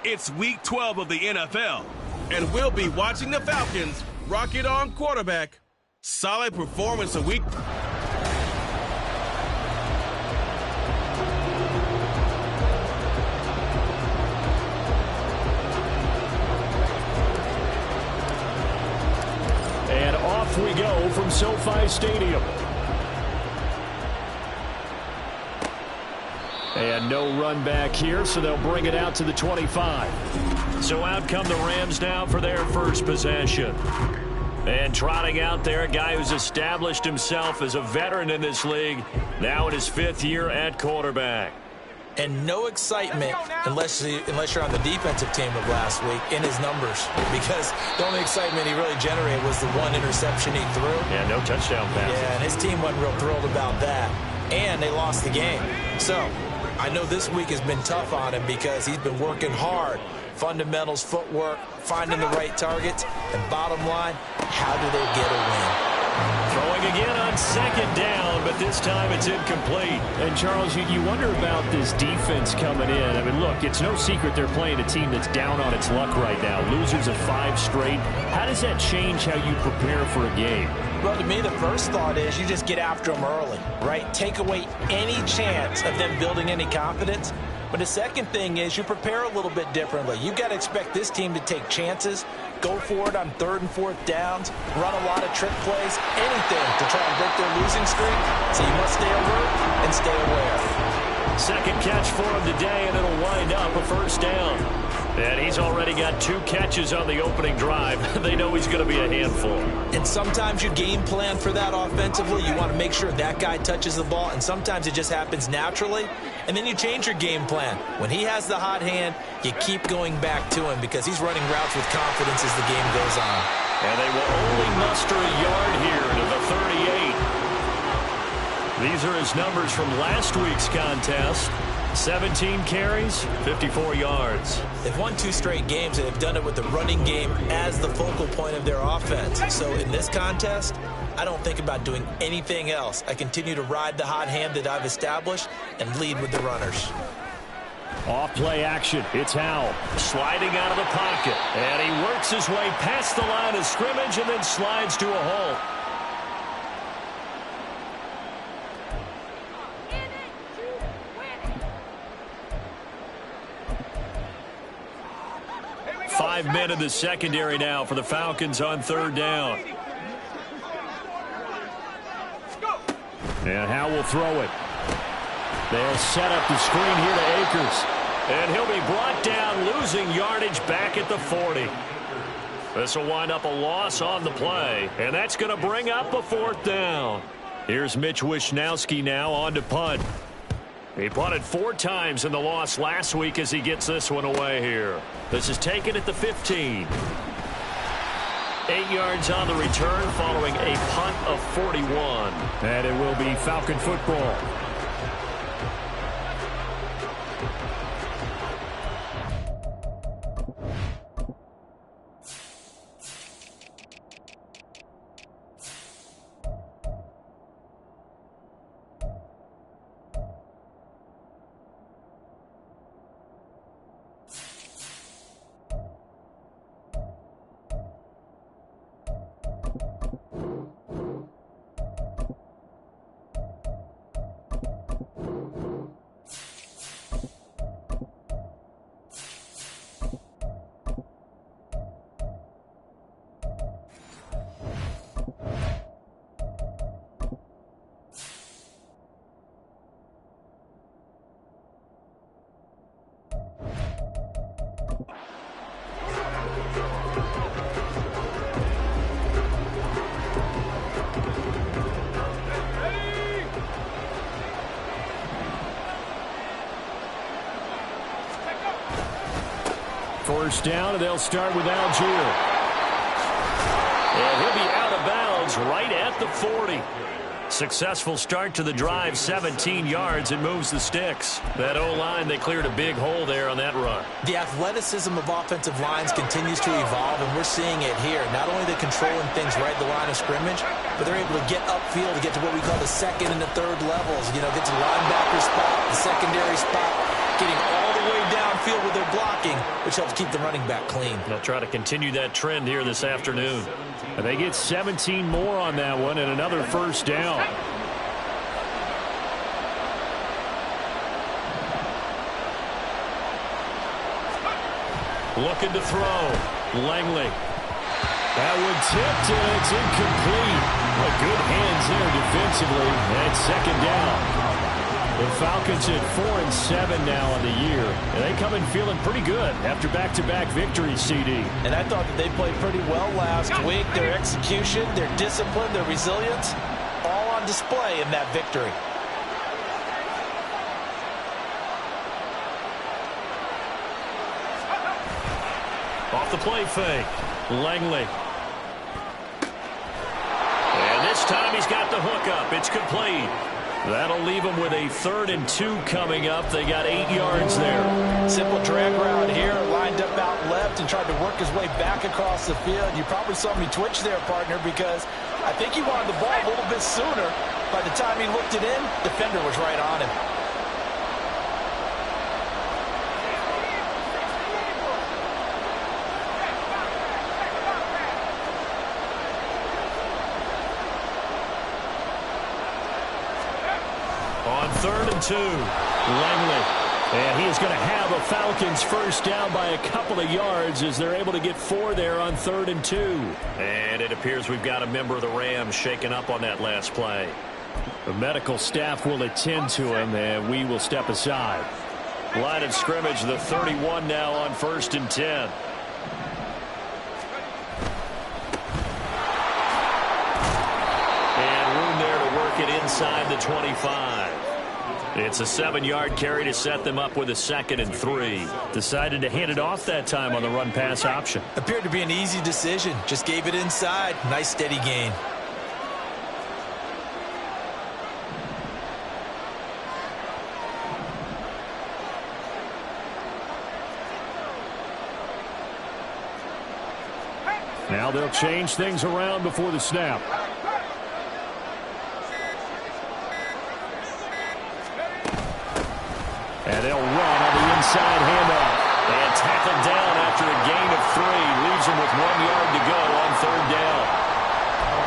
It's Week 12 of the NFL, and we'll be watching the Falcons rock it on quarterback. Solid performance a week. And off we go from SoFi Stadium. And no run back here, so they'll bring it out to the 25. So out come the Rams now for their first possession. And trotting out there, a guy who's established himself as a veteran in this league, now in his 5th year at quarterback. And no excitement unless you're on the defensive team of last week in his numbers, because the only excitement he really generated was the one interception he threw. Yeah, no touchdown passes. Yeah, and his team wasn't real thrilled about that. And they lost the game. So I know this week has been tough on him because he's been working hard. Fundamentals, footwork, finding the right targets, and bottom line, how do they get a win? Throwing again on 2nd down, but this time it's incomplete. And, Charles, you wonder about this defense coming in. I mean, look, it's no secret they're playing a team that's down on its luck right now. Losers of 5 straight. How does that change how you prepare for a game? Well, to me, the first thought is you just get after them early, right? Take away any chance of them building any confidence. But the second thing is you prepare a little bit differently. You've got to expect this team to take chances, go for it on 3rd and 4th downs, run a lot of trick plays, anything to try and break their losing streak. So you must stay alert and stay aware. Second catch for him today, and it'll wind up a 1st down. And he's already got 2 catches on the opening drive. They know he's going to be a handful. And sometimes you game plan for that offensively. You want to make sure that guy touches the ball, and sometimes it just happens naturally. And then you change your game plan. When he has the hot hand, you keep going back to him because he's running routes with confidence as the game goes on. And they will only muster a yard here to the 38. These are his numbers from last week's contest. 17 carries, 54 yards. They've won 2 straight games, and they've done it with the running game as the focal point of their offense. So in this contest, I don't think about doing anything else. I continue to ride the hot hand that I've established and lead with the runners. Off play action. It's Howell sliding out of the pocket. And he works his way past the line of scrimmage and then slides to a halt. Five men in the secondary now for the Falcons on 3rd down. And Howell will throw it. They'll set up the screen here to Akers. And he'll be brought down, losing yardage back at the 40. This will wind up a loss on the play. And that's going to bring up a 4th down. Here's Mitch Wishnowski now on to punt. He punted 4 times in the loss last week as he gets this one away here. This is taken at the 15. 8 yards on the return following a punt of 41. And it will be Falcon football. First down, and they'll start with Algier. And he'll be out of bounds right at the 40. Successful start to the drive, 17 yards, and moves the sticks. That O-line, they cleared a big hole there on that run. The athleticism of offensive lines continues to evolve, and we're seeing it here. Not only they're controlling things right at the line of scrimmage, but they're able to get upfield to get to what we call the 2nd and the 3rd levels. You know, get to the linebacker spot, the secondary spot, getting all the way downfield field with their blocking, which helps keep the running back clean. They'll try to continue that trend here this afternoon. And they get 17 more on that one and another first down. Looking to throw. Langley. That one tipped, and it's incomplete. But good hands there defensively. And second down. The Falcons at 4-7 now on the year. And they come in feeling pretty good after back-to-back victories, CD. And I thought that they played pretty well last week. Their execution, their discipline, their resilience, all on display in that victory. Off the play fake. Langley. And this time he's got the hookup. It's complete. That'll leave them with a 3rd and 2 coming up. They got 8 yards there. Simple drag route here. Lined up out left and tried to work his way back across the field. You probably saw me twitch there, partner, because I think he wanted the ball a little bit sooner. By the time he looked it in, defender was right on him. On 3rd and 2, Langley. And he is going to have a Falcons first down by a couple of yards as they're able to get 4 there on 3rd and 2. And it appears we've got a member of the Rams shaken up on that last play. The medical staff will attend to him, and we will step aside. Line of scrimmage, the 31 now on 1st and 10. And room there to work it inside the 25. It's a 7-yard carry to set them up with a 2nd and 3. Decided to hand it off that time on the run-pass option. Appeared to be an easy decision. Just gave it inside. Nice steady gain. Now they'll change things around before the snap. And they'll run on the inside handoff. And tackled down after a gain of 3. Leaves them with 1 yard to go on 3rd down.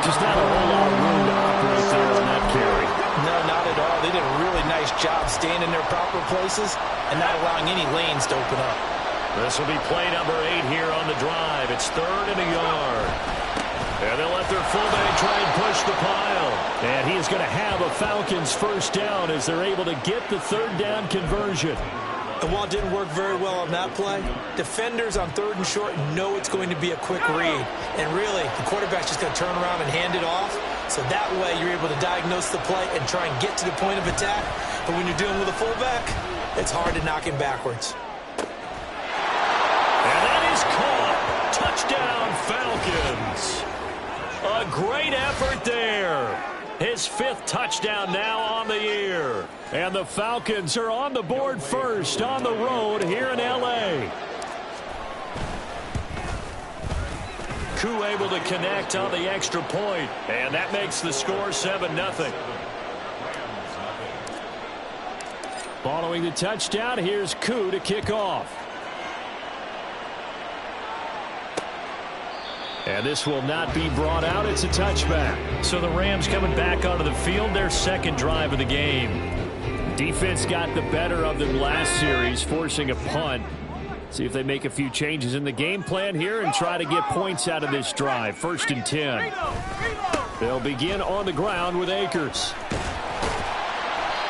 Just not a whole lot of room to operate there on that carry. No, not at all. They did a really nice job staying in their proper places and not allowing any lanes to open up. This will be play number 8 here on the drive. It's 3rd and a yard. And they'll let their fullback try and push the pile. And he is going to have a Falcons first down as they're able to get the 3rd down conversion. And while it didn't work very well on that play, defenders on 3rd and short know it's going to be a quick read. And really, the quarterback's just going to turn around and hand it off. So that way you're able to diagnose the play and try and get to the point of attack. But when you're dealing with a fullback, it's hard to knock him backwards. And that is caught. Touchdown, Falcons. A great effort there. His 5th touchdown now on the year. And the Falcons are on the board first on the road here in L.A. Koo able to connect on the extra point. And that makes the score 7-0. Following the touchdown, here's Koo to kick off. And this will not be brought out. It's a touchback. So the Rams coming back onto the field, their 2nd drive of the game. Defense got the better of them last series, forcing a punt. See if they make a few changes in the game plan here and try to get points out of this drive. 1st and 10. They'll begin on the ground with Akers.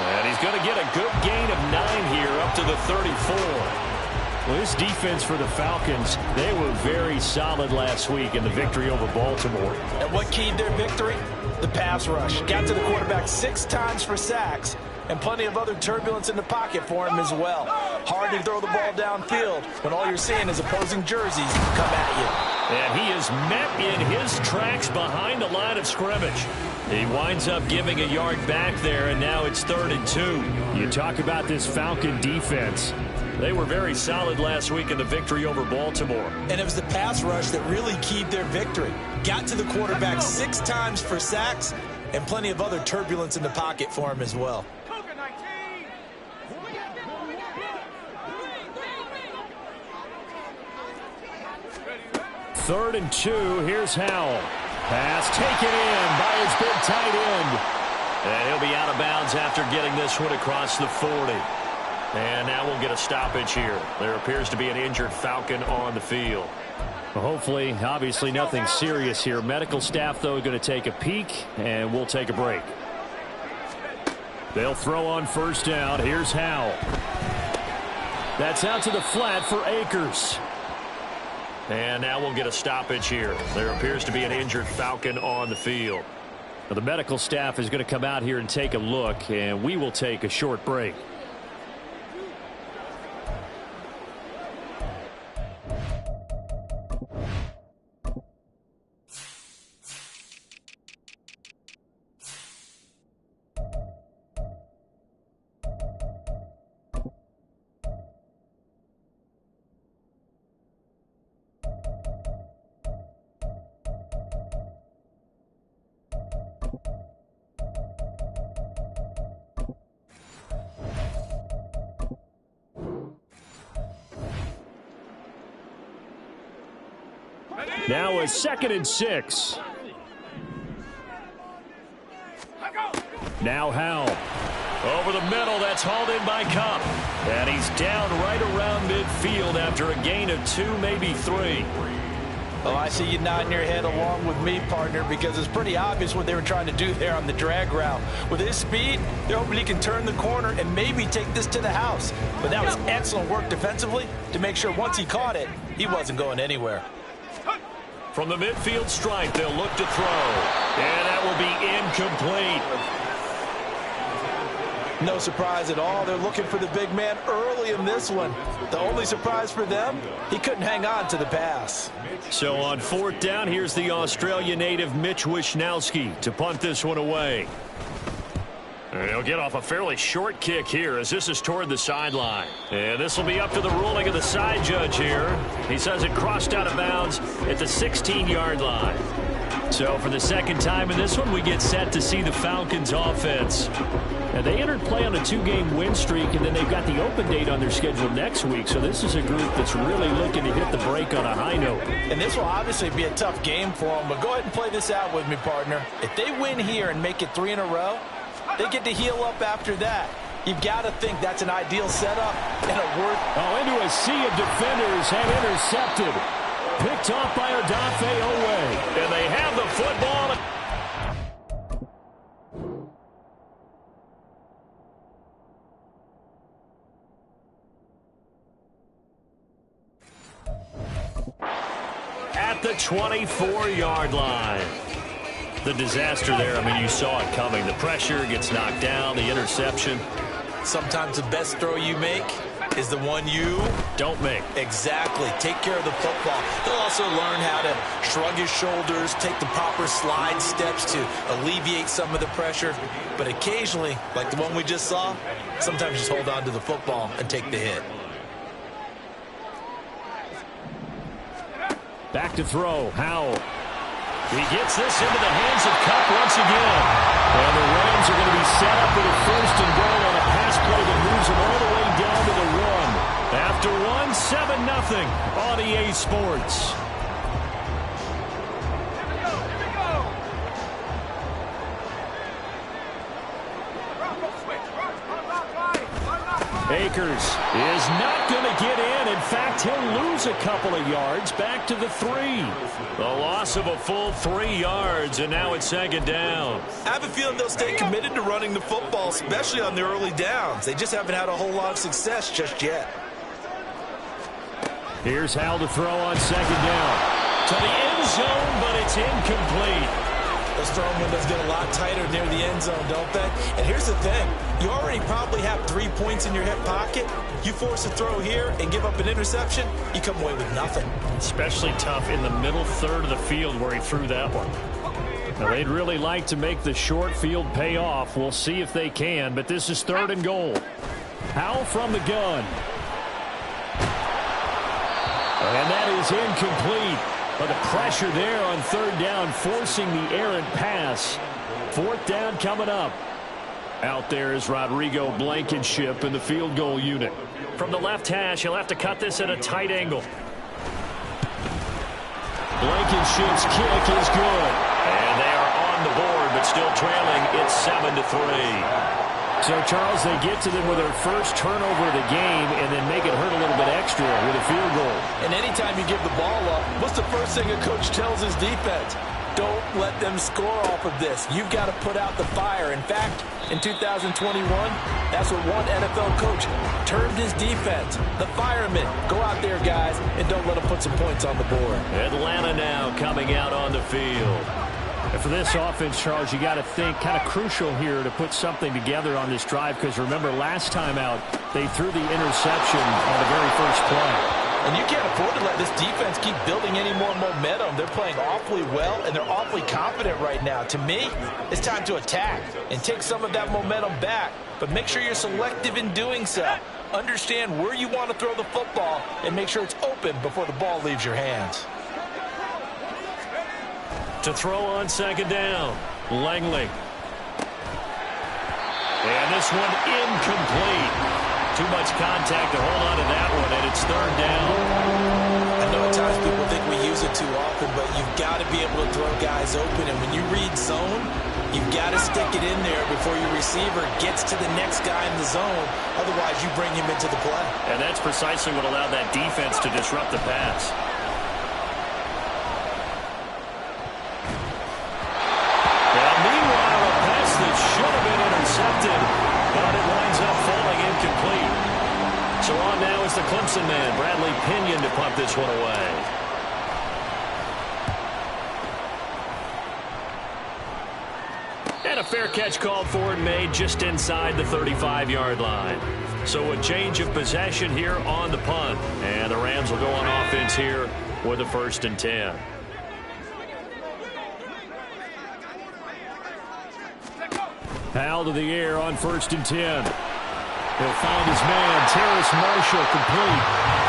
And he's going to get a good gain of 9 here up to the 34. Well, this defense for the Falcons, they were very solid last week in the victory over Baltimore. And what keyed their victory? The pass rush. Got to the quarterback 6 times for sacks, and plenty of other turbulence in the pocket for him as well. Hard to throw the ball downfield when all you're seeing is opposing jerseys come at you. And he is met in his tracks behind the line of scrimmage. He winds up giving a yard back there, and now it's 3rd and 2. You talk about this Falcon defense. They were very solid last week in the victory over Baltimore. And it was the pass rush that really keyed their victory. Got to the quarterback 6 times for sacks and plenty of other turbulence in the pocket for him as well. 3rd and 2. Here's Howell. Pass taken in by his big tight end. And he'll be out of bounds after getting this one across the 40. And now we'll get a stoppage here. There appears to be an injured Falcon on the field. Well, hopefully, obviously nothing serious here. Medical staff, though, going to take a peek, and we'll take a break. They'll throw on 1st down. Here's Howell. That's out to the flat for Akers. And now we'll get a stoppage here. There appears to be an injured Falcon on the field. Now, the medical staff is going to come out here and take a look, and we will take a short break. Now a 2nd and 6. Now Howell. Over the middle, that's hauled in by Cup. And he's down right around midfield after a gain of 2, maybe 3. Oh, I see you nodding your head along with me, partner, because it's pretty obvious what they were trying to do there on the drag route. With his speed, they're hoping he can turn the corner and maybe take this to the house. But that was excellent work defensively to make sure once he caught it, he wasn't going anywhere. From the midfield stripe, they'll look to throw. And that will be incomplete. No surprise at all. They're looking for the big man early in this one. The only surprise for them, he couldn't hang on to the pass. So on 4th down, here's the Australia native Mitch Wishnowski to punt this one away. And he'll get off a fairly short kick here as this is toward the sideline. And this will be up to the ruling of the side judge here. He says it crossed out of bounds at the 16-yard line. So for the 2nd time in this one, we get set to see the Falcons offense. And they entered play on a 2-game win streak, and then they've got the open date on their schedule next week. So this is a group that's really looking to hit the break on a high note. And this will obviously be a tough game for them, but go ahead and play this out with me, partner. If they win here and make it 3 in a row, they get to heal up after that. You've got to think that's an ideal setup and a worth. Oh, into a sea of defenders and intercepted. Picked off by Odafe Owe. And they have the football. At the 24-yard line. The disaster there, I mean, you saw it coming. The pressure gets knocked down, the interception. Sometimes the best throw you make is the one you don't make. Exactly. Take care of the football. He'll also learn how to shrug his shoulders, take the proper slide steps to alleviate some of the pressure. But occasionally, like the one we just saw, sometimes just hold on to the football and take the hit. Back to throw. Howell. He gets this into the hands of Cup once again. And the Rams are going to be set up with a 1st and goal on a pass play that moves them all the way down to the 1. After 1, 7-0 on EA Sports. Akers is not going to get in. In fact, he'll lose a couple of yards back to the 3. The loss of a full 3 yards, and now it's 2nd down. I have a feeling they'll stay committed to running the football, especially on the early downs. They just haven't had a whole lot of success just yet. Here's Howell to throw on 2nd down. To the end zone, but it's incomplete. Those throwing windows get a lot tighter near the end zone, don't they? And here's the thing. You already probably have 3 points in your hip pocket. You force a throw here and give up an interception, you come away with nothing. Especially tough in the middle 3rd of the field where he threw that one. Now, they'd really like to make the short field pay off. We'll see if they can, but this is 3rd and goal. Howell from the gun. And that is incomplete. But the pressure there on 3rd down, forcing the errant pass. 4th down coming up. Out there is Rodrigo Blankenship in the field goal unit. From the left hash, he'll have to cut this at a tight angle. Blankenship's kick is good. And they are on the board, but still trailing. It's 7-3. So, Charles, they get to them with their first turnover of the game and then make it hurt a little bit extra with a field goal. And anytime you give the ball up, what's the first thing a coach tells his defense? Don't let them score off of this. You've got to put out the fire. In fact, in 2021, that's what one NFL coach termed his defense. The firemen. Go out there, guys, and don't let them put some points on the board. Atlanta now coming out on the field. And for this offense, Charles, you got to think kind of crucial here to put something together on this drive, because remember, last time out, they threw the interception on the very first play. And you can't afford to let this defense keep building any more momentum. They're playing awfully well, and they're awfully confident right now. To me, it's time to attack and take some of that momentum back. But make sure you're selective in doing so. Understand where you want to throw the football and make sure it's open before the ball leaves your hands. To throw on second down, Langley. And this one incomplete. Too much contact to hold on to that one, and it's third down. I know at times people think we use it too often, but you've got to be able to throw guys open. And when you read zone, you've got to stick it in there before your receiver gets to the next guy in the zone. Otherwise, you bring him into the play. And that's precisely what allowed that defense to disrupt the pass. Meanwhile, a pass that should have been intercepted, but it winds up falling incomplete. So on now is the Clemson man, Bradley Pinion, to pump this one away. And a fair catch called for and made just inside the 35-yard line. So a change of possession here on the punt. And the Rams will go on offense here with a 1st and 10. Powell to the air on 1st and 10. He'll find his man, Terrace Marshall, complete.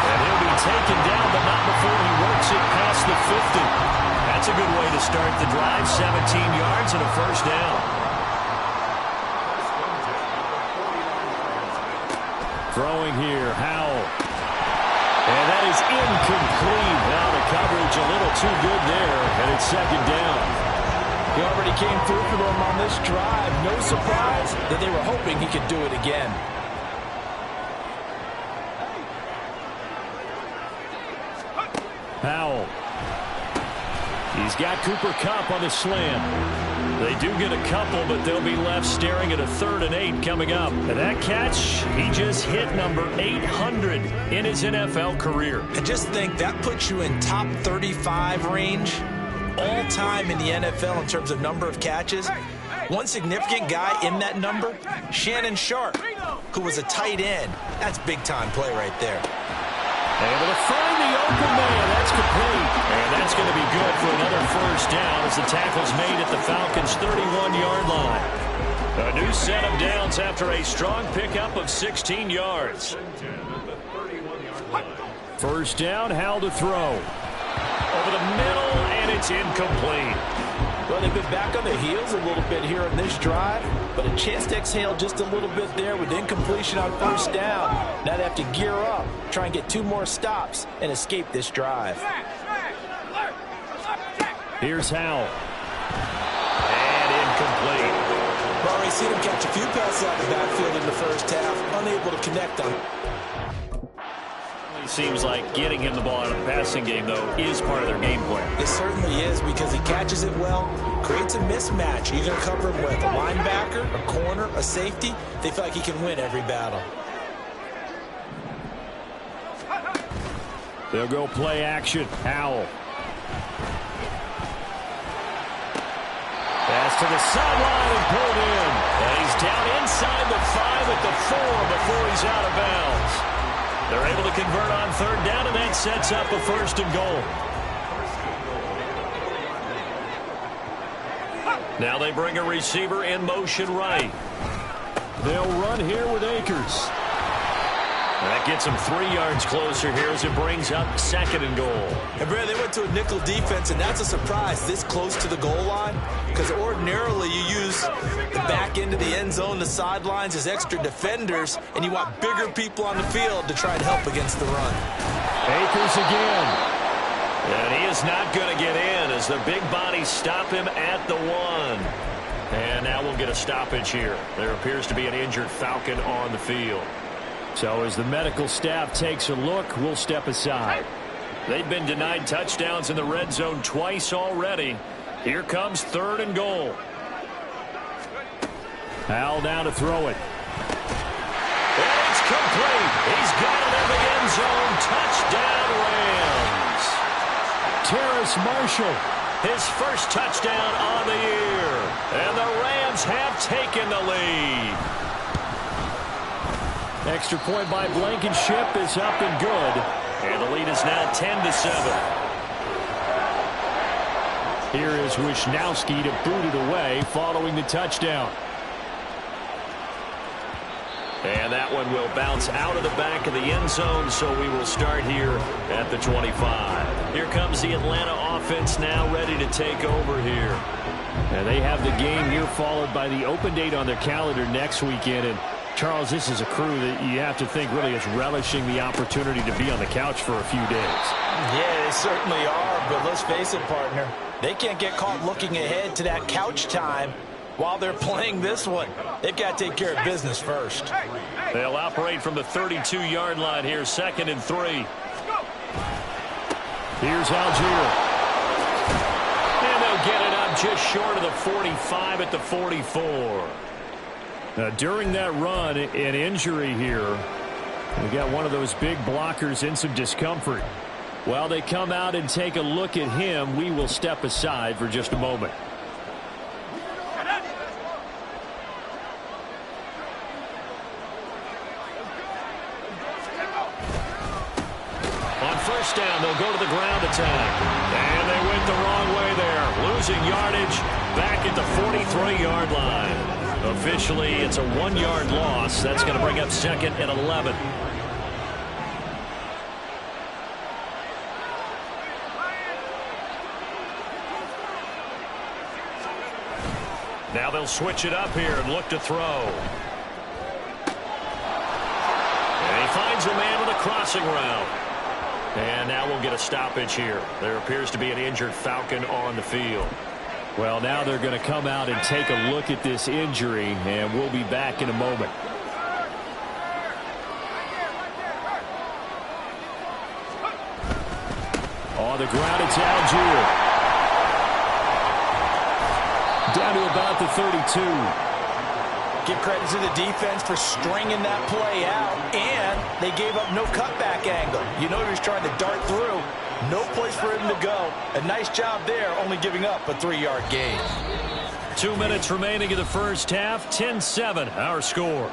And he'll be taken down, but not before he works it past the 50. That's a good way to start the drive. 17 yards and a 1st down. Throwing here, Howell. And that is incomplete. Now the coverage a little too good there, and it's 2nd down. He already came through for them on this drive. No surprise that they were hoping he could do it again. Powell. He's got Cooper Kupp on the slant. They do get a couple, but they'll be left staring at a 3rd and 8 coming up. And that catch, he just hit number 800 in his NFL career. And just think, that puts you in top 35 range all time in the NFL in terms of number of catches. One significant guy in that number, Shannon Sharp, who was a tight end. That's big-time play right there. Able to find the open man. That's complete. And that's going to be good for another 1st down as the tackle's made at the Falcons' 31-yard line. A new set of downs after a strong pickup of 16 yards. 1st down, Howell to throw. Over the middle, and it's incomplete. Well, they've been back on their heels a little bit here on this drive, but a chance to exhale just a little bit there with incompletion on 1st down. Now they have to gear up, try and get 2 more stops, and escape this drive. Here's Howell. And incomplete. We've already seen him catch a few passes out of the backfield in the 1st half, unable to connect on. Seems like getting him the ball out of the passing game, though, is part of their game plan. It certainly is, because he catches it well, creates a mismatch. You're going to cover him with a linebacker, a corner, a safety. They feel like he can win every battle. They'll go play action. Howell. Pass to the sideline and pulled in. And he's down inside the 5 at the 4 before he's out of bounds. They're able to convert on 3rd down, and that sets up a 1st and goal. Now they bring a receiver in motion right. They'll run here with Akers. That gets him 3 yards closer here as it brings up 2nd and goal. And, Brad, they went to a nickel defense, and that's a surprise this close to the goal line, because ordinarily you use the back end of the end zone, the sidelines as extra defenders, and you want bigger people on the field to try and help against the run. Akers again. And he is not going to get in as the big bodies stop him at the 1. And now we'll get a stoppage here. There appears to be an injured Falcon on the field. So as the medical staff takes a look, we'll step aside. They've been denied touchdowns in the red zone twice already. Here comes 3rd and goal. Hal down to throw it. And it's complete. He's got it in the end zone. Touchdown, Rams. Terrace Marshall. His first touchdown on the year. And the Rams have taken the lead. Extra point by Blankenship is up and good. And the lead is now 10-7. Here is Wisnowski to boot it away following the touchdown. And that one will bounce out of the back of the end zone, so we will start here at the 25. Here comes the Atlanta offense now ready to take over here. And they have the game here followed by the open date on their calendar next weekend. And Charles, this is a crew that you have to think really is relishing the opportunity to be on the couch for a few days. Yeah, they certainly are, but let's face it, partner. They can't get caught looking ahead to that couch time while they're playing this one. They've got to take care of business first. They'll operate from the 32-yard line here, 2nd and 3. Here's Algier. And they'll get it up just short of the 45 at the 44. During that run, an injury here. We got one of those big blockers in some discomfort. While they come out and take a look at him, we will step aside for just a moment. On first down, they'll go to the ground attack. And they went the wrong way there. Losing yardage back at the 43-yard line. Officially, it's a 1-yard loss. That's going to bring up 2nd and 11. Now they'll switch it up here and look to throw. And he finds a man with a crossing route. And now we'll get a stoppage here. There appears to be an injured Falcon on the field. Well, now they're going to come out and take a look at this injury, and we'll be back in a moment. On the ground, it's Algier. Down to about the 32. Give credit to the defense for stringing that play out, and they gave up no cutback angle. You know he was trying to dart through. No place for him to go. A nice job there, only giving up a 3-yard gain. 2 minutes remaining in the first half. 10-7, our score.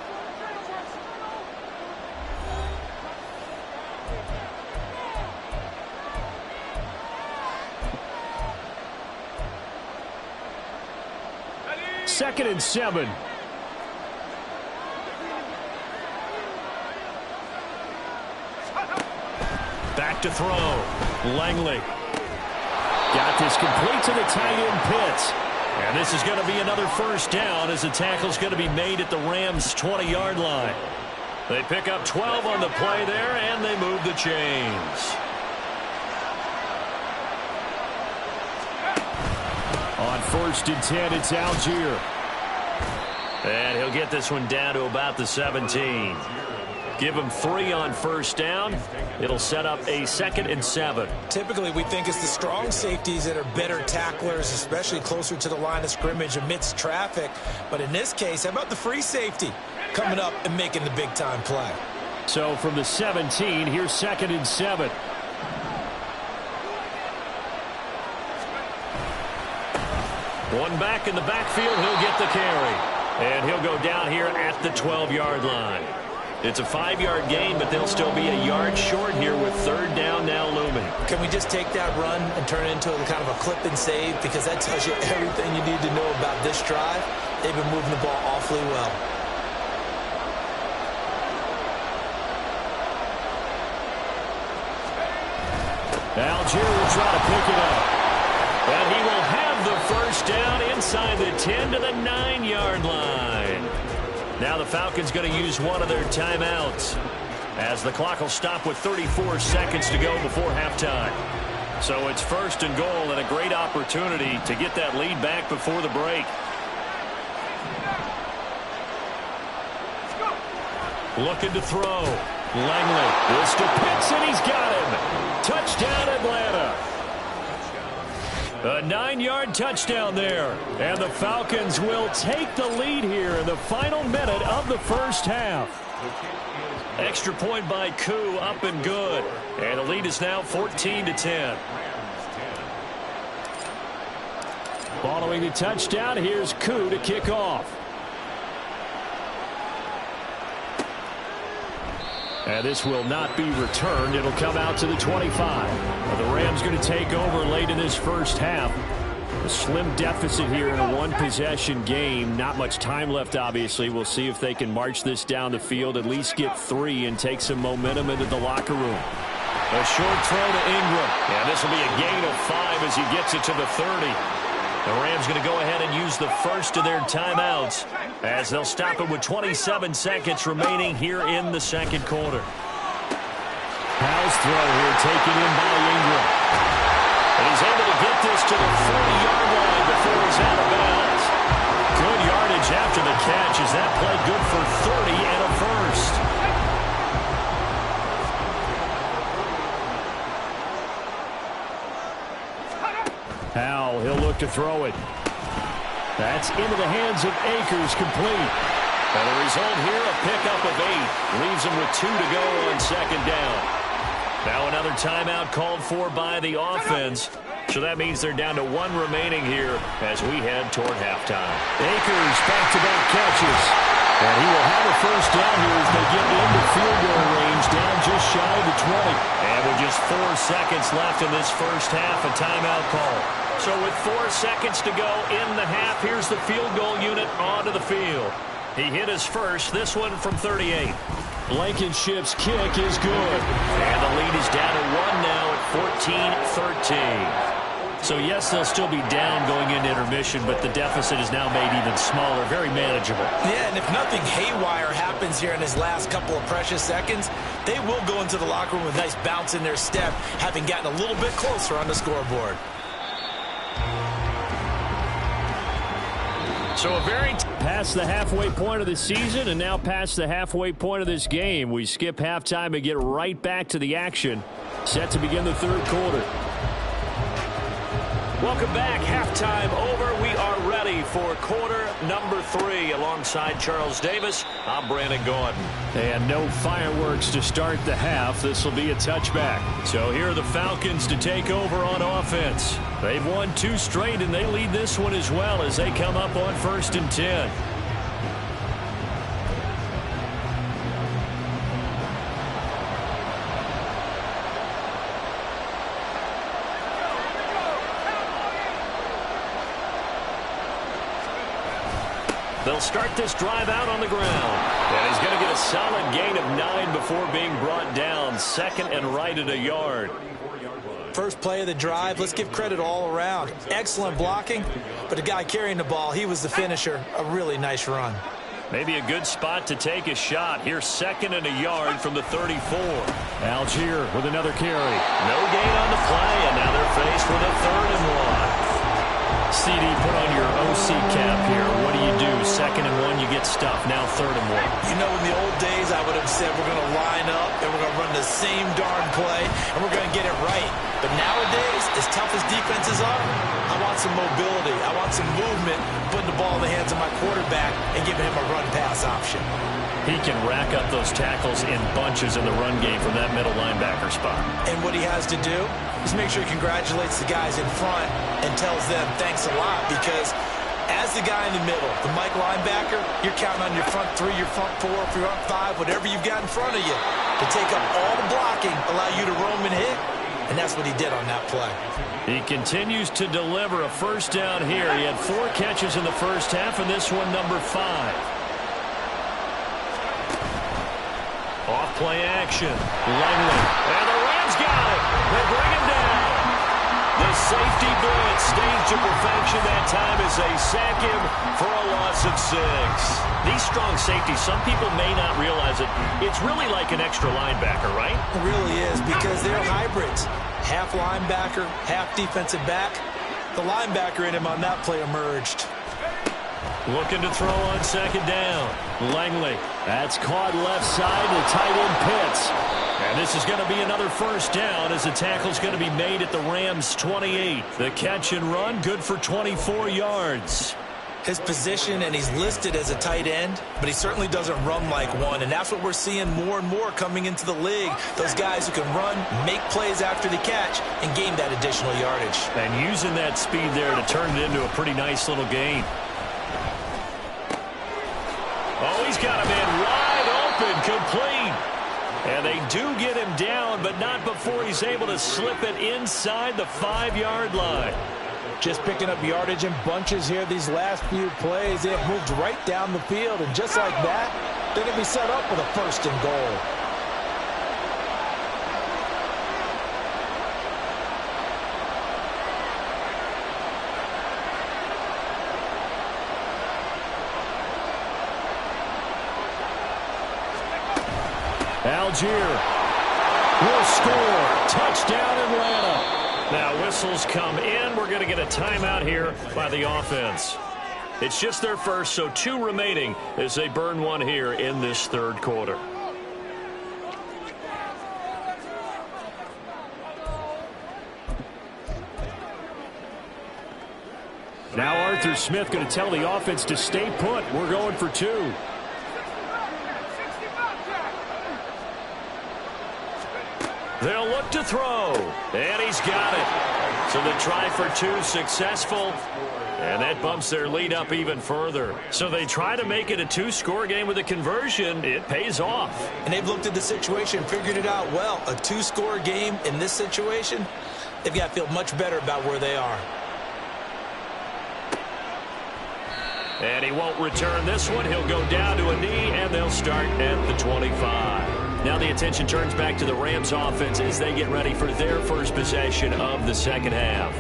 Second and 7. Back to throw. Langley. Got this complete to the tight end Pitts. And this is going to be another first down as the tackle's going to be made at the Rams' 20-yard line. They pick up 12 on the play there, and they move the chains. On 1st and 10, it's Algier. And he'll get this one down to about the 17. Give him 3 on first down. It'll set up a 2nd and 7. Typically, we think it's the strong safeties that are better tacklers, especially closer to the line of scrimmage amidst traffic. But in this case, how about the free safety coming up and making the big-time play? So from the 17, here's 2nd and 7. One back in the backfield, he'll get the carry. And he'll go down here at the 12-yard line. It's a 5-yard gain, but they'll still be a yard short here with 3rd down now looming. Can we just take that run and turn it into kind of a clip and save? Because that tells you everything you need to know about this drive. They've been moving the ball awfully well. Algier will try to pick it up. And he will have the first down inside the 10 to the 9-yard line. Now the Falcons going to use one of their timeouts as the clock will stop with 34 seconds to go before halftime. So it's 1st and goal and a great opportunity to get that lead back before the break. Looking to throw. Langley. This to Pitts, and he's got him. Touchdown, Atlanta. A 9-yard touchdown there. And the Falcons will take the lead here in the final minute of the first half. Extra point by Koo, up and good. And the lead is now 14-10. Following the touchdown, here's Koo to kick off. And this will not be returned. It'll come out to the 25. The Rams going to take over late in this first half. A slim deficit here in a one-possession game. Not much time left, obviously. We'll see if they can march this down the field, at least get 3, and take some momentum into the locker room. A short throw to Ingram. And this will be a gain of 5 as he gets it to the 30. The Rams going to go ahead and use the first of their timeouts as they'll stop it with 27 seconds remaining here in the second quarter. Pass throw here taken in by Ingram. And he's able to get this to the 40-yard line before he's out of bounds. Good yardage after the catch as that play good for 30 and a first. Howell, he'll look to throw it. That's into the hands of Akers, complete. And the result here, a pickup of 8. Leaves him with 2 to go on second down. Now another timeout called for by the offense. So that means they're down to 1 remaining here as we head toward halftime. Akers back-to-back catches. And he will have a first down here as they get into field goal range, down just shy of the 20. And with just 4 seconds left in this first half, a timeout call. So with 4 seconds to go in the half, here's the field goal unit onto the field. He hit his first, this one from 38. Blankenship's kick is good. And the lead is down to 1 now at 14-13. So yes, they'll still be down going into intermission, but the deficit is now made even smaller, very manageable. Yeah, and if nothing haywire happens here in his last couple of precious seconds, they will go into the locker room with a nice bounce in their step, having gotten a little bit closer on the scoreboard. So a very past the halfway point of the season and now past the halfway point of this game. We skip halftime and get right back to the action. Set to begin the third quarter. Welcome back. Halftime over. We are ready for quarter number 3. Alongside Charles Davis, I'm Brandon Gordon. And no fireworks to start the half. This will be a touchback. So here are the Falcons to take over on offense. They've won 2 straight, and they lead this one as well as they come up on 1st and 10. They'll start this drive out on the ground. And he's going to get a solid gain of 9 before being brought down. 2nd and right at a yard. First play of the drive, let's give credit all around. Excellent blocking, but the guy carrying the ball, he was the finisher. A really nice run. Maybe a good spot to take a shot. Here's 2nd and a yard from the 34. Algier with another carry. No gain on the play, and now they're faced with a 3rd and 1. CD, put on your OC cap here. What do? 2nd and 1, you get stuffed. Now 3rd and 1. You know, in the old days, I would have said we're going to line up and we're going to run the same darn play and we're going to get it right. But nowadays, as tough as defenses are, I want some mobility. I want some movement, putting the ball in the hands of my quarterback and giving him a run-pass option. He can rack up those tackles in bunches in the run game from that middle linebacker spot. And what he has to do is make sure he congratulates the guys in front and tells them thanks a lot, because as the guy in the middle, the Mike linebacker, you're counting on your front 3, your front 4, your front 5, whatever you've got in front of you to take up all the blocking, allow you to roam and hit, and that's what he did on that play. He continues to deliver a first down here. He had 4 catches in the first half, and this one number 5. Off play action. Langley. And the Rams got it. They bring him down. The safety blitz staged to perfection that time as they sack him for a loss of 6. These strong safeties, some people may not realize it. It's really like an extra linebacker, right? It really is, because they're hybrids. half linebacker, half defensive back. The linebacker in him on that play emerged. Looking to throw on second down. Langley. That's caught left side. The tight end Pitts. And this is going to be another first down as the tackle's going to be made at the Rams' 28. The catch and run, good for 24 yards. His position, and he's listed as a tight end, but he certainly doesn't run like one, and that's what we're seeing more and more coming into the league. Those guys who can run, make plays after the catch, and gain that additional yardage. And using that speed there to turn it into a pretty nice little gain. Oh, he's got a man wide open, complete. And they do get him down, but not before he's able to slip it inside the 5-yard line. Just picking up yardage in bunches here these last few plays. They have moved right down the field, and just like that, they're going to be set up with a first and goal. Algier will score. Touchdown, Atlanta. Now whistles come in. We're going to get a timeout here by the offense. It's just their first, so 2 remaining as they burn one here in this third quarter. Now Arthur Smith going to tell the offense to stay put. We're going for 2. They'll look to throw, and he's got it. So the try for 2 successful, and that bumps their lead up even further. So they try to make it a 2-score game with a conversion. It pays off. And they've looked at the situation, figured it out well. A 2-score game in this situation, they've got to feel much better about where they are. And he won't return this one. He'll go down to a knee, and they'll start at the 25. Now the attention turns back to the Rams offense as they get ready for their first possession of the second half.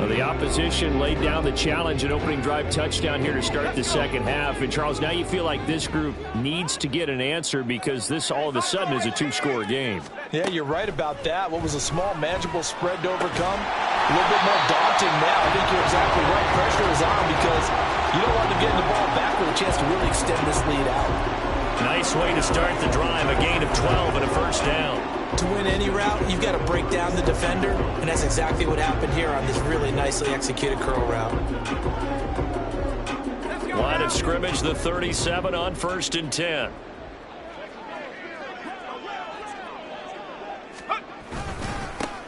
Well, the opposition laid down the challenge, an opening drive touchdown here to start the second half. And, Charles, now you feel like this group needs to get an answer because this all of a sudden is a 2-score game. Yeah, you're right about that. What was a small, manageable spread to overcome? A little bit more daunting now. I think you're exactly right. Pressure is on because you don't want them getting the ball back with a chance to really extend this lead out. Nice way to start the drive, a gain of 12 and a first down. To win any route, you've got to break down the defender, and that's exactly what happened here on this really nicely executed curl route. Line of scrimmage, the 37 on 1st and 10.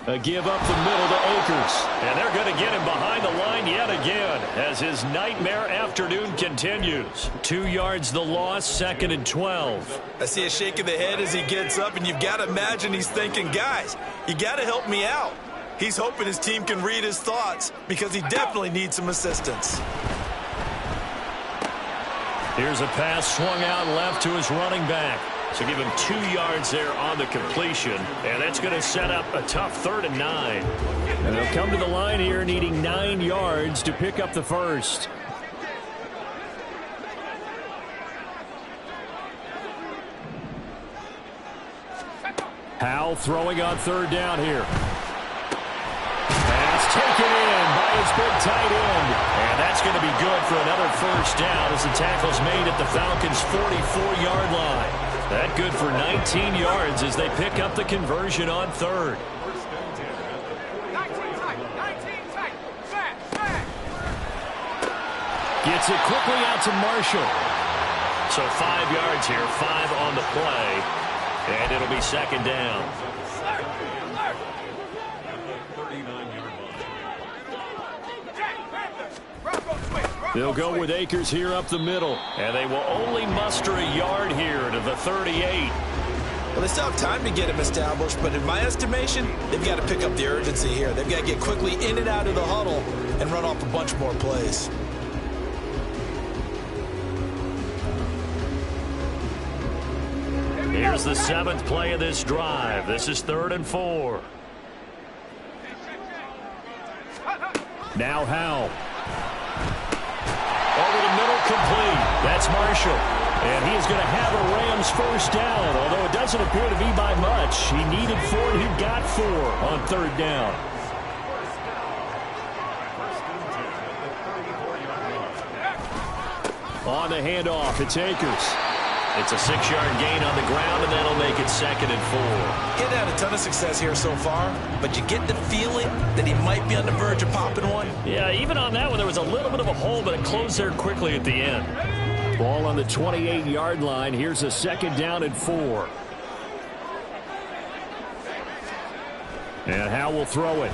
A give up the middle to Akers. And they're going to get him behind the line yet again as his nightmare afternoon continues. 2 yards the loss, 2nd and 12. I see a shake of the head as he gets up, and you've got to imagine he's thinking, guys, you got to help me out. He's hoping his team can read his thoughts because he definitely needs some assistance. Here's a pass swung out left to his running back. So give him 2 yards there on the completion, and that's going to set up a tough 3rd and 9. And they'll come to the line here needing 9 yards to pick up the first. Howell throwing on 3rd down here. Pass taken in by his big tight end. And that's going to be good for another first down as the tackle's made at the Falcons' 44-yard line. That good for 19 yards as they pick up the conversion on 3rd. Gets it quickly out to Marshall. So 5 yards here, 5 on the play, and it'll be 2nd down. They'll go with Akers here up the middle. And they will only muster a yard here to the 38. Well, they still have time to get him established, but in my estimation, they've got to pick up the urgency here. They've got to get quickly in and out of the huddle and run off a bunch more plays. Here's the 7th play of this drive. This is 3rd and 4. Now Howell. Over the middle, complete. That's Marshall. And he is going to have a Rams first down, although it doesn't appear to be by much. He needed 4, and he got 4 on third down. On the handoff, it's Akers. It's a 6-yard gain on the ground, and that'll make it 2nd and 4. He hadn't had a ton of success here so far, but you get the feeling that he might be on the verge of popping one. Yeah, even on that one, there was a little bit of a hole, but it closed there quickly at the end. Ball on the 28-yard line. Here's a 2nd down and 4. And Howe will throw it.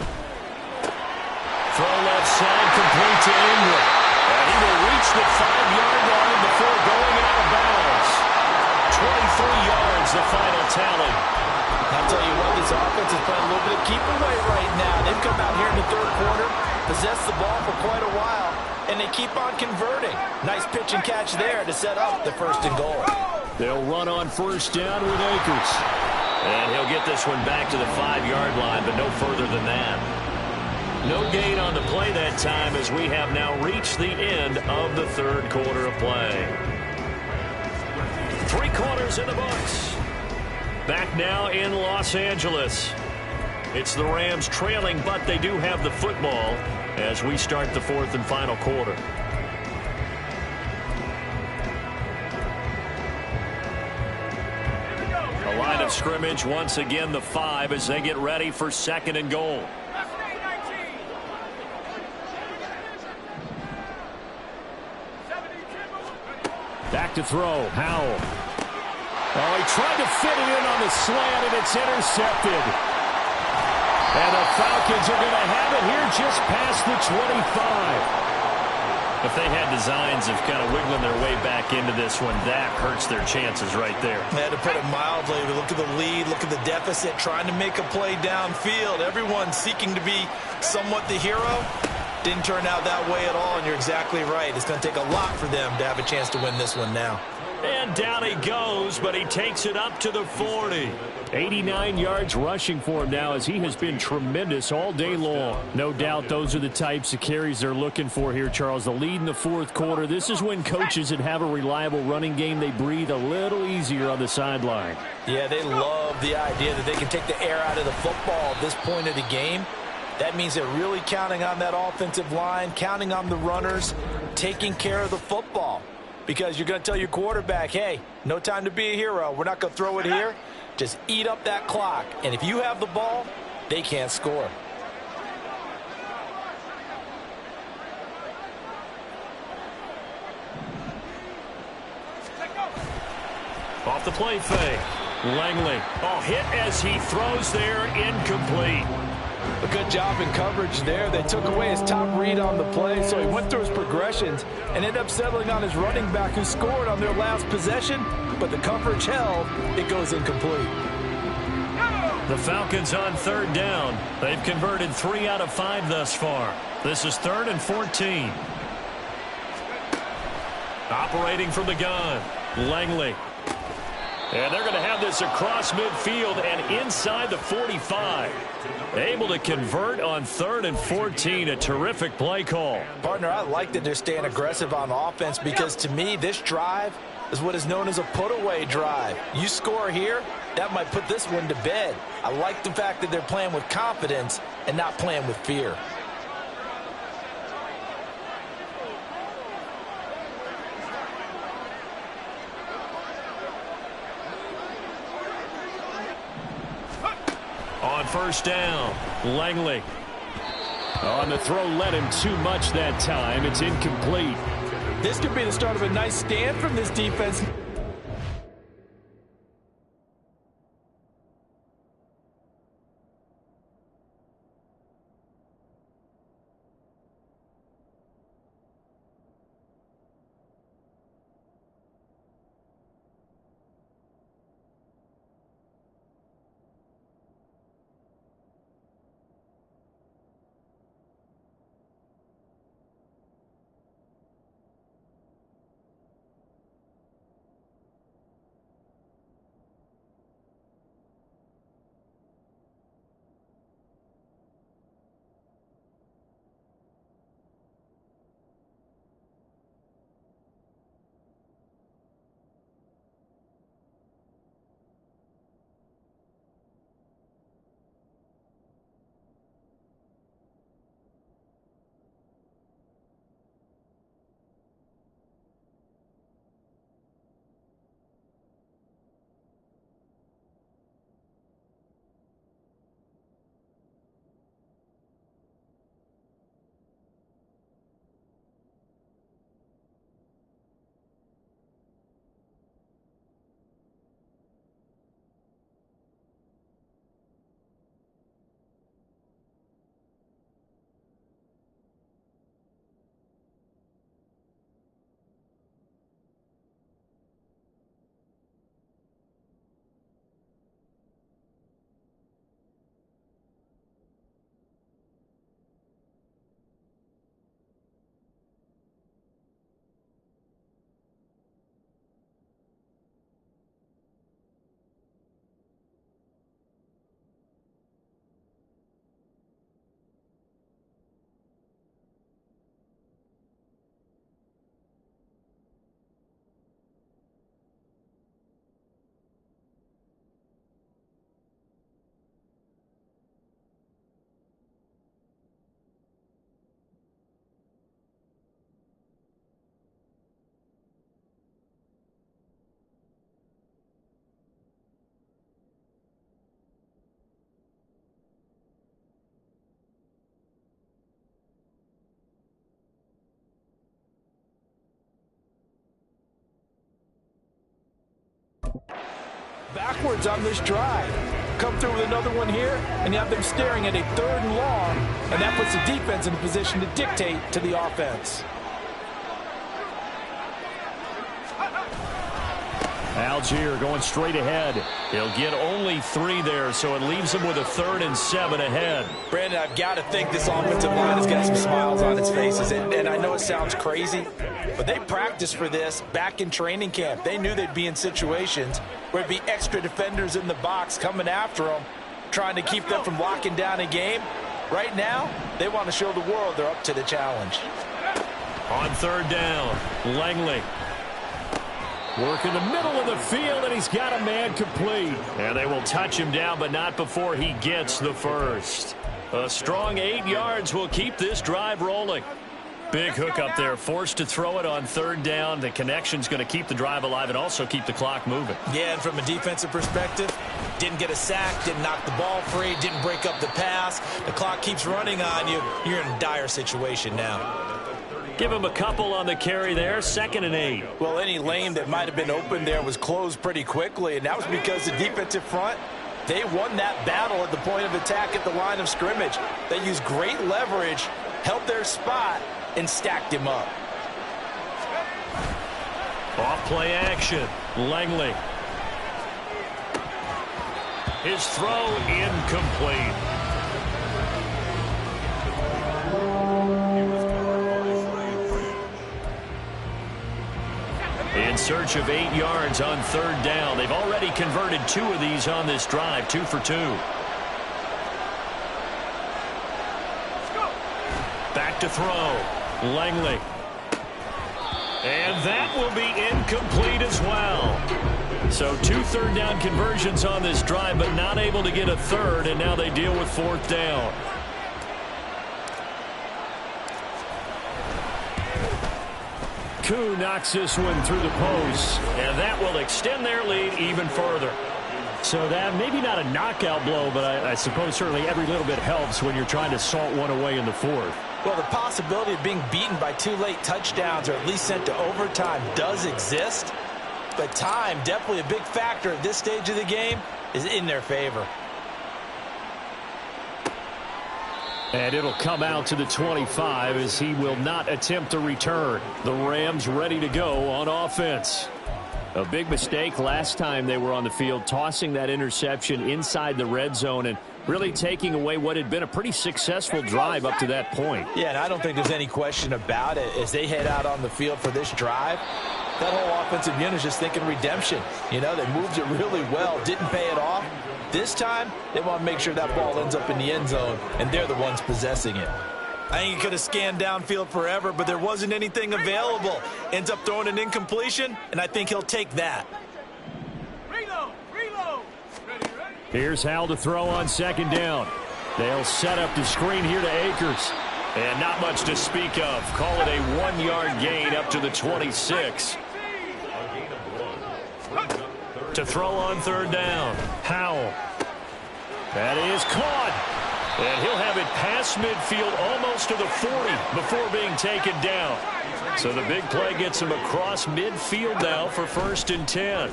Throw left side, complete to Ingram. And he will reach the 5-yard line before going out of bounds. 23 yards, the final tally. I'll tell you what, this offense is playing a little bit of keep away right now. They've come out here in the third quarter, possessed the ball for quite a while, and they keep on converting. Nice pitch and catch there to set up the 1st and goal. They'll run on first down with Akers. And he'll get this one back to the 5-yard line, but no further than that. No gain on the play that time as we have now reached the end of the third quarter of play. 3 quarters in the books. Back now in Los Angeles. It's the Rams trailing, but they do have the football as we start the 4th and final quarter. A line of scrimmage, once again the 5 as they get ready for 2nd and goal. Back to throw, Howell. Oh, he tried to fit it in on the slant, and it's intercepted. And the Falcons are going to have it here just past the 25. If they had designs of kind of wiggling their way back into this one, that hurts their chances right there. They had to put it mildly. Look at the lead, look at the deficit, trying to make a play downfield. Everyone seeking to be somewhat the hero. Didn't turn out that way at all, and you're exactly right. It's going to take a lot for them to have a chance to win this one now. And down he goes, but he takes it up to the 40. 89 yards rushing for him now as he has been tremendous all day long. No doubt those are the types of carries they're looking for here, Charles. The lead in the 4th quarter. This is when coaches that have a reliable running game, they breathe a little easier on the sideline. Yeah, they love the idea that they can take the air out of the football at this point of the game. That means they're really counting on that offensive line, counting on the runners, taking care of the football. Because you're going to tell your quarterback, hey, no time to be a hero. We're not going to throw it here. Just eat up that clock. And if you have the ball, they can't score. Off the play fake. Langley. Oh, hit as he throws there, incomplete. A good job in coverage there. They took away his top read on the play, so he went through his progressions and ended up settling on his running back who scored on their last possession, but the coverage held. It goes incomplete. The Falcons on 3rd down. They've converted 3 out of 5 thus far. This is 3rd and 14. Operating from the gun, Langley. And they're going to have this across midfield and inside the 45. Able to convert on 3rd and 14. A terrific play call. Partner, I like that they're staying aggressive on offense because to me, this drive is what is known as a put-away drive. You score here, that might put this one to bed. I like the fact that they're playing with confidence and not playing with fear. On 1st down, Langley. On the throw, led him too much that time. It's incomplete. This could be the start of a nice stand from this defense. Backwards on this drive. Come through with another one here, and you have them staring at a 3rd and long, and that puts the defense in a position to dictate to the offense. Algier going straight ahead. He'll get only 3 there, so it leaves him with a 3rd and 7 ahead. Brandon, I've got to think this offensive line has got some smiles on its faces, and I know it sounds crazy, but they practiced for this back in training camp. They knew they'd be in situations where it'd be extra defenders in the box coming after them, trying to keep them from locking down a game. Right now, they want to show the world they're up to the challenge. On 3rd down, Langley. Work in the middle of the field, and he's got a man complete. And they will touch him down, but not before he gets the first. A strong 8 yards will keep this drive rolling. Big hook up there, forced to throw it on 3rd down. The connection's going to keep the drive alive and also keep the clock moving. Yeah, and from a defensive perspective, didn't get a sack, didn't knock the ball free, didn't break up the pass. The clock keeps running on you. You're in a dire situation now. Give him a couple on the carry there, 2nd and 8. Well, any lane that might have been open there was closed pretty quickly, and that was because the defensive front, they won that battle at the point of attack at the line of scrimmage. They used great leverage, held their spot, and stacked him up. Off play action, Langley. His throw incomplete. In search of 8 yards on 3rd down. They've already converted 2 of these on this drive, 2 for 2. Back to throw, Langley. And that will be incomplete as well. So 2 3rd down conversions on this drive, but not able to get a 3rd, and now they deal with 4th down. Koo knocks this one through the post, and that will extend their lead even further. So that maybe not a knockout blow, but I suppose certainly every little bit helps when you're trying to salt one away in the 4th. Well, the possibility of being beaten by 2 late touchdowns or at least sent to overtime does exist, but time, definitely a big factor at this stage of the game, is in their favor. And it'll come out to the 25 as he will not attempt to return. The Rams ready to go on offense. A big mistake last time they were on the field, tossing that interception inside the red zone and really taking away what had been a pretty successful drive up to that point. Yeah, and I don't think there's any question about it. As they head out on the field for this drive, that whole offensive unit is just thinking redemption. You know, they moved it really well, didn't pay it off. This time, they want to make sure that ball ends up in the end zone, and they're the ones possessing it. I think he could have scanned downfield forever, but there wasn't anything available. Ends up throwing an incompletion, and I think he'll take that. Here's Hal to throw on 2nd down. They'll set up the screen here to Akers. And not much to speak of. Call it a 1-yard gain up to the 26. To throw on 3rd down, Howell. That is caught. And he'll have it past midfield almost to the 40 before being taken down. So the big play gets him across midfield now for 1st and 10.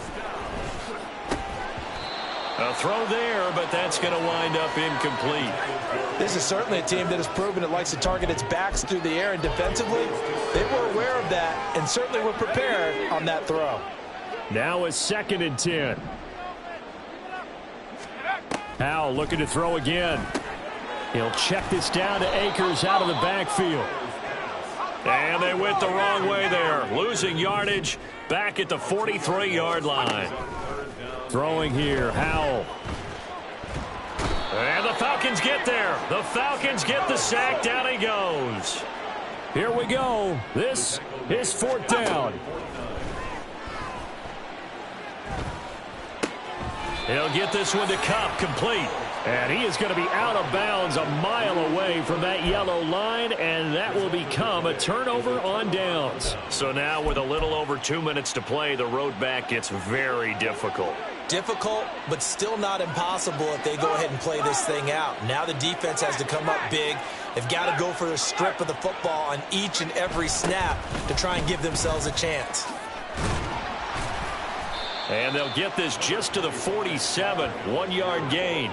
A throw there, but that's going to wind up incomplete. This is certainly a team that has proven it likes to target its backs through the air, and defensively, they were aware of that and certainly were prepared on that throw. Now a 2nd and 10. Howell looking to throw again. He'll check this down to Akers out of the backfield. And they went the wrong way there. Losing yardage back at the 43-yard line. Throwing here, Howell. And the Falcons get there. The Falcons get the sack. Down he goes. Here we go. This is 4th down. He'll get this one to Cup, complete. And he is going to be out of bounds a mile away from that yellow line, and that will become a turnover on downs. So now with a little over 2 minutes to play, the road back gets very difficult. Difficult, but still not impossible if they go ahead and play this thing out. Now the defense has to come up big. They've got to go for a strip of the football on each and every snap to try and give themselves a chance. And they'll get this just to the 47, 1-yard gain.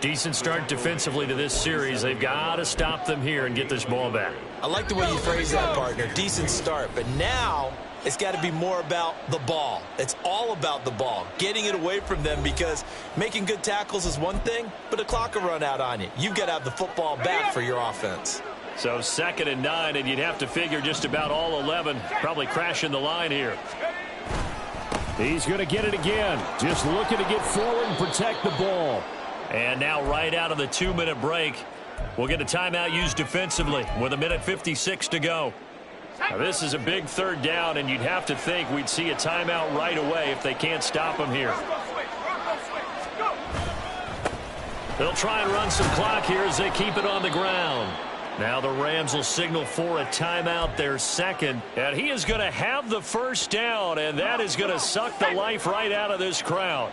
Decent start defensively to this series. They've got to stop them here and get this ball back. I like the way you phrase that, partner. Decent start. But now it's got to be more about the ball. It's all about the ball, getting it away from them, because making good tackles is one thing, but the clock will run out on you. You've got to have the football back for your offense. So 2nd and 9, and you'd have to figure just about all 11 probably crashing the line here. He's going to get it again. Just looking to get forward and protect the ball. And now right out of the 2-minute break, we'll get a timeout used defensively with 1:56 to go. Now, this is a big 3rd down, and you'd have to think we'd see a timeout right away if they can't stop them here. They'll try and run some clock here as they keep it on the ground. Now the Rams will signal for a timeout, their 2nd. And he is going to have the 1st down, and that is going to suck the life right out of this crowd.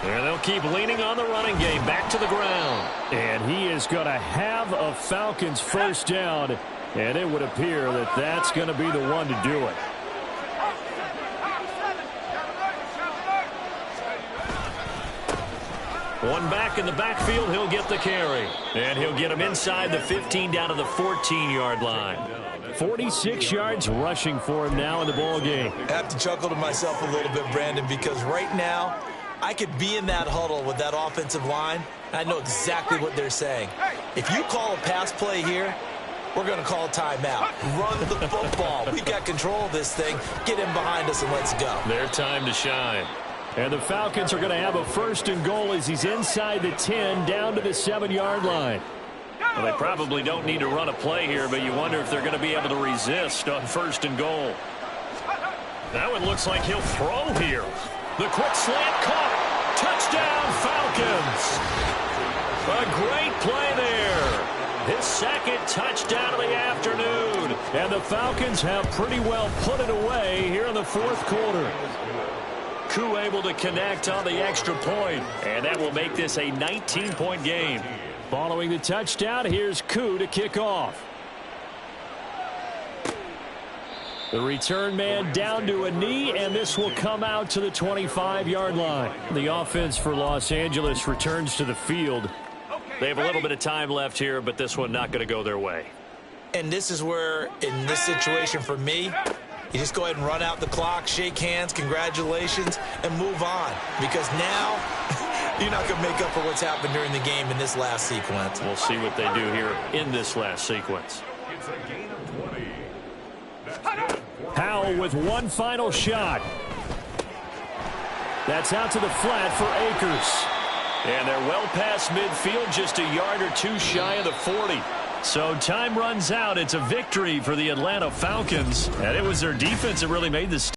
And they'll keep leaning on the running game, back to the ground. And he is going to have a Falcons 1st down, and it would appear that that's going to be the one to do it. One back in the backfield, he'll get the carry. And he'll get him inside the 15 down to the 14-yard line. 46 yards rushing for him now in the ball game. I have to chuckle to myself a little bit, Brandon, because right now I could be in that huddle with that offensive line, and I know exactly what they're saying. If you call a pass play here, we're going to call a timeout. Run the football. We've got control of this thing. Get in behind us and let's go. Their time to shine. And the Falcons are going to have a 1st and goal as he's inside the 10 down to the 7-yard line. Well, they probably don't need to run a play here, but you wonder if they're going to be able to resist on 1st and goal. That one looks like he'll throw here. The quick slant caught. Touchdown, Falcons. A great play there. His 2nd touchdown of the afternoon. And the Falcons have pretty well put it away here in the 4th quarter. Koo able to connect on the extra point, and that will make this a 19-point game. Following the touchdown, here's Koo to kick off. The return man down to a knee, and this will come out to the 25-yard line. The offense for Los Angeles returns to the field. They have a little bit of time left here, but this one not going to go their way. And this is where, in this situation for me, you just go ahead and run out the clock, shake hands, congratulations, and move on. Because now, you're not going to make up for what's happened during the game in this last sequence. We'll see what they do here in this last sequence. It's a gain of 20. Powell with one final shot. That's out to the flat for Akers. And they're well past midfield, just a yard or two shy of the 40. So time runs out. It's a victory for the Atlanta Falcons. And it was their defense that really made this.